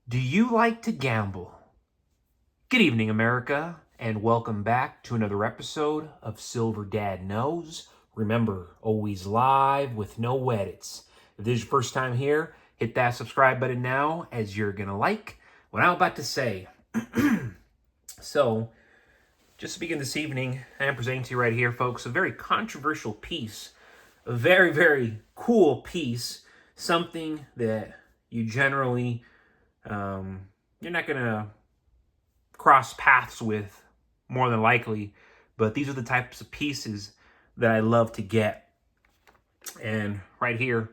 Do you like to gamble? Good evening, America, and welcome back to another episode of Silver Dad Knows. Remember, always live with no edits. If this is your first time here, hit that subscribe button now, as you're going to like what I'm about to say. So, just to begin this evening, I am presenting to you right here, folks, a very controversial piece, a very, very cool piece, something that you generally you're not going to cross paths with, more than likely, but these are the types of pieces that I love to get. And right here,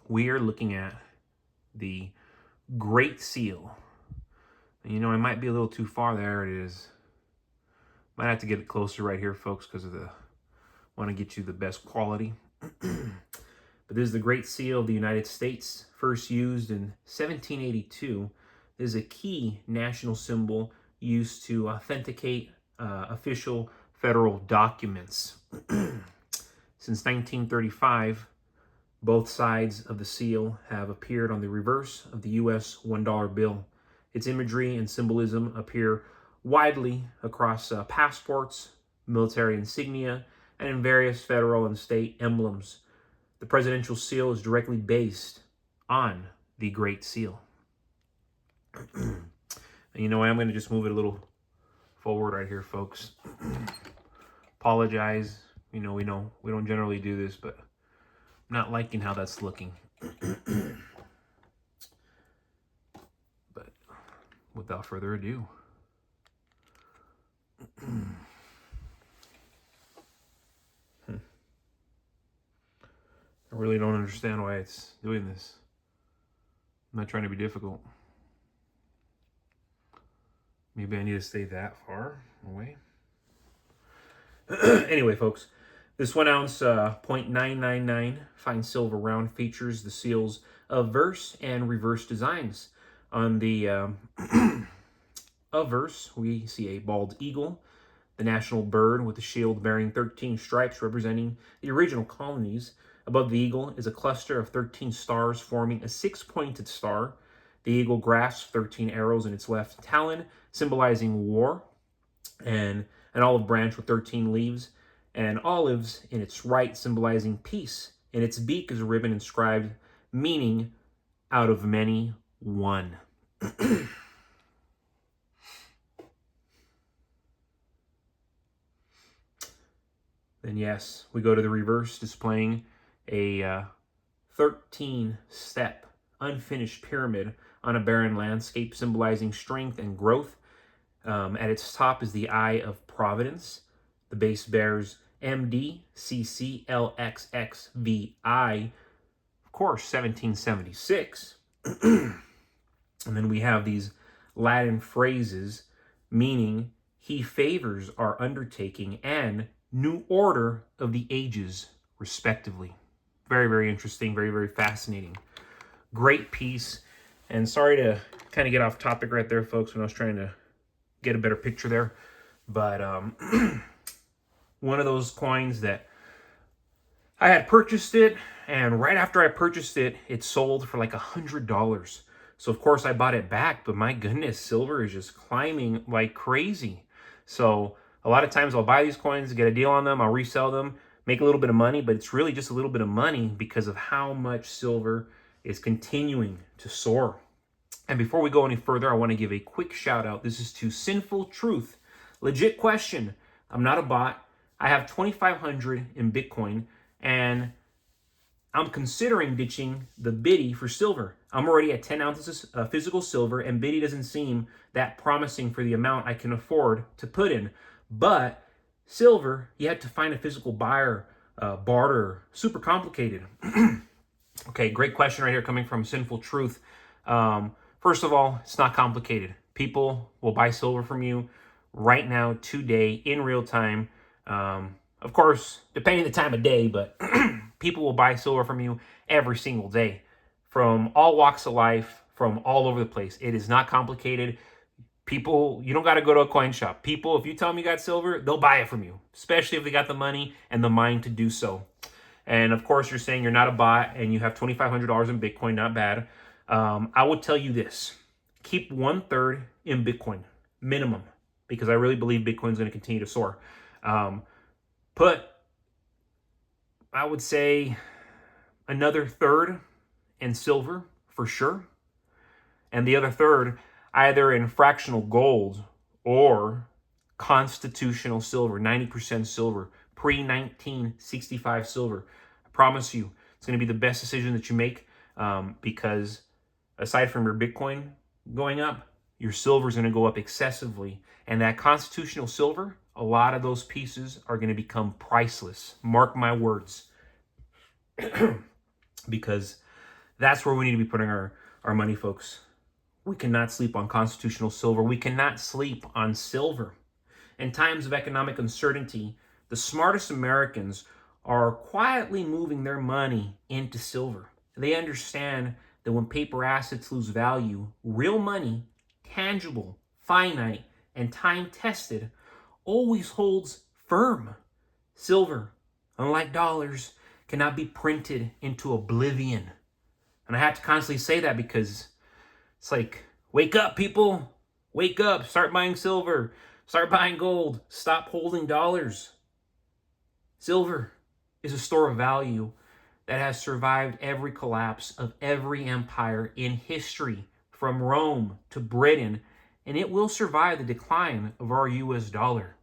we are looking at the Great Seal. And you know, I might be a little too far. There it is. Might have to get it closer right here, folks, because of the want to get you the best quality. But this is the Great Seal of the United States, first used in 1782. This is a key national symbol used to authenticate official federal documents. Since 1935, both sides of the seal have appeared on the reverse of the U.S. $1 bill. Its imagery and symbolism appear widely across passports, military insignia, and in various federal and state emblems. The presidential seal is directly based on the Great Seal. And you know, I'm going to just move it a little forward right here, folks. Apologize. We don't generally do this, but I'm not liking how that's looking. But without further ado, I really don't understand why it's doing this. I'm not trying to be difficult. Maybe I need to stay that far away. Anyway, folks, this 1 ounce 0.999 fine silver round features the seal's obverse and reverse designs. On the obverse, we see a bald eagle, the national bird with a shield bearing 13 stripes representing the original colonies. Above the eagle is a cluster of 13 stars forming a six-pointed star. The eagle grasps 13 arrows in its left talon, symbolizing war, and an olive branch with 13 leaves, and olives in its right, symbolizing peace. In its beak is a ribbon inscribed, meaning out of many, one. Then yes, we go to the reverse, displaying a 13-step unfinished pyramid on a barren landscape, symbolizing strength and growth. At its top is the Eye of Providence. The base bears MDCCLXXVI, of course, 1776. And then we have these Latin phrases meaning he favors our undertaking and new order of the ages, respectively. Very, very interesting, very, very fascinating. Great piece. And sorry to kind of get off topic right there, folks, when I was trying to get a better picture there. But one of those coins that I had purchased it, and right after I purchased it, it sold for like $100. So, of course, I bought it back. But my goodness, silver is just climbing like crazy. So a lot of times I'll buy these coins, get a deal on them, I'll resell them, make a little bit of money, but it's really just a little bit of money because of how much silver is continuing to soar. And before we go any further, I want to give a quick shout out. This is to Sinful Truth. Legit question. I'm not a bot. I have 2,500 in Bitcoin, and I'm considering ditching the Biddy for silver. I'm already at 10 ounces of physical silver, and Biddy doesn't seem that promising for the amount I can afford to put in. But silver, you have to find a physical buyer, barter, super complicated. Okay, great question right here coming from Sinful Truth. First of all, it's not complicated. People will buy silver from you right now, today, in real time. Of course, depending on the time of day, but people will buy silver from you every single day from all walks of life, from all over the place. It is not complicated. People, you don't got to go to a coin shop. People, if you tell them you got silver, they'll buy it from you, especially if they got the money and the mind to do so. And of course, you're saying you're not a bot and you have $2,500 in Bitcoin, not bad. I would tell you this: keep 1/3 in Bitcoin minimum, because I really believe Bitcoin is going to continue to soar. Put, I would say, another third in silver for sure, and the other third either in fractional gold or constitutional silver, 90% silver, pre-1965 silver. I promise you, it's going to be the best decision that you make, because aside from your Bitcoin going up, your silver is going to go up excessively. And that constitutional silver, a lot of those pieces are going to become priceless. Mark my words. Because that's where we need to be putting our money, folks. We cannot sleep on constitutional silver. We cannot sleep on silver. In times of economic uncertainty, the smartest Americans are quietly moving their money into silver. They understand that when paper assets lose value, real money, tangible, finite, and time-tested, always holds firm. Silver, unlike dollars, cannot be printed into oblivion. And I have to constantly say that because it's like, wake up, people. Wake up. Start buying silver. Start buying gold. Stop holding dollars. Silver is a store of value that has survived every collapse of every empire in history, from Rome to Britain, and it will survive the decline of our US dollar.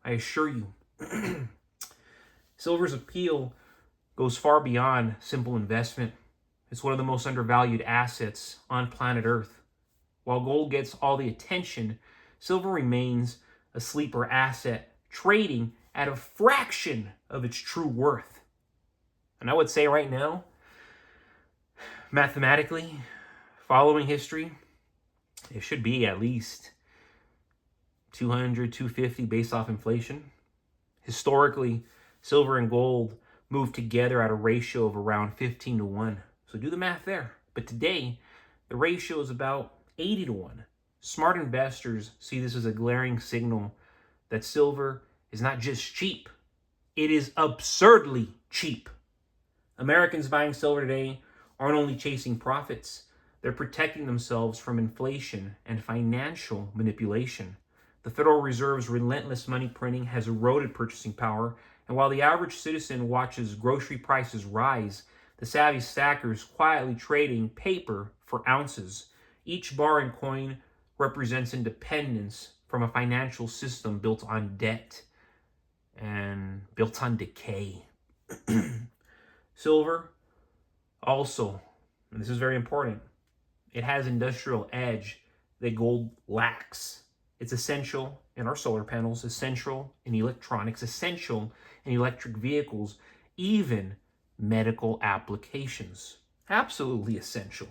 I assure you. Silver's appeal goes far beyond simple investment. It's one of the most undervalued assets on planet Earth. While gold gets all the attention, silver remains a sleeper asset, trading at a fraction of its true worth. And I would say right now, mathematically, following history, it should be at least 200, 250 based off inflation. Historically, silver and gold move together at a ratio of around 15-1. So do the math there. But today, the ratio is about 80-1. Smart investors see this as a glaring signal that silver is not just cheap, it is absurdly cheap. Americans buying silver today aren't only chasing profits, they're protecting themselves from inflation and financial manipulation. The Federal Reserve's relentless money printing has eroded purchasing power, and while the average citizen watches grocery prices rise, the savvy stackers quietly trading paper for ounces. Each bar and coin represents independence from a financial system built on debt and built on decay. Silver also, and this is very important, it has industrial edge that gold lacks. It's essential in our solar panels, essential in electronics, essential in electric vehicles, even medical applications. Absolutely essential.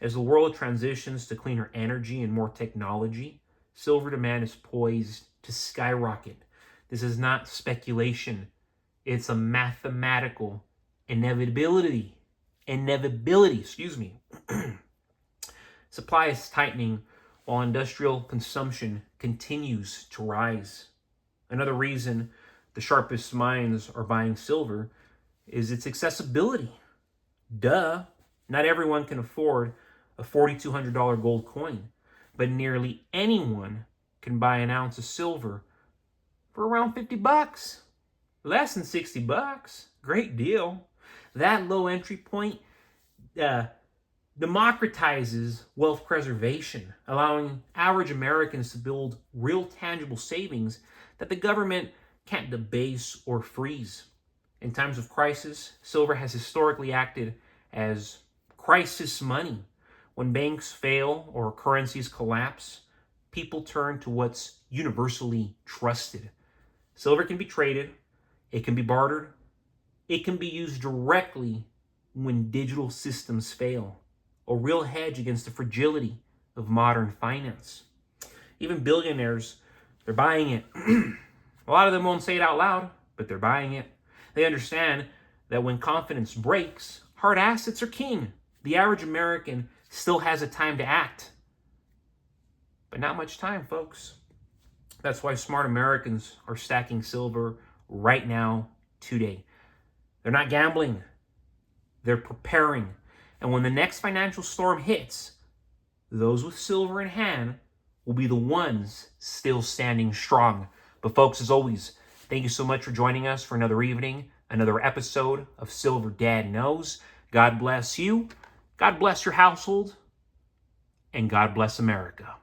As the world transitions to cleaner energy and more technology, silver demand is poised to skyrocket. This is not speculation. It's a mathematical inevitability. Supply is tightening while industrial consumption continues to rise. Another reason the sharpest minds are buying silver is its accessibility. Duh, not everyone can afford a $4,200 gold coin, but nearly anyone can buy an ounce of silver for around $50. Less than $60. Great deal. That low entry point democratizes wealth preservation, allowing average Americans to build real tangible savings that the government can't debase or freeze. In times of crisis, silver has historically acted as crisis money. When banks fail or currencies collapse, people turn to what's universally trusted. Silver can be traded, it can be bartered, it can be used directly when digital systems fail. A real hedge against the fragility of modern finance. Even billionaires, they're buying it. A lot of them won't say it out loud, but they're buying it. They understand that when confidence breaks, hard assets are king. The average American still has a time to act. But not much time, folks. That's why smart Americans are stacking silver right now, today. They're not gambling. They're preparing. And when the next financial storm hits, those with silver in hand will be the ones still standing strong. But folks, as always, thank you so much for joining us for another evening, another episode of Silver Dad Knows. God bless you, God bless your household, and God bless America.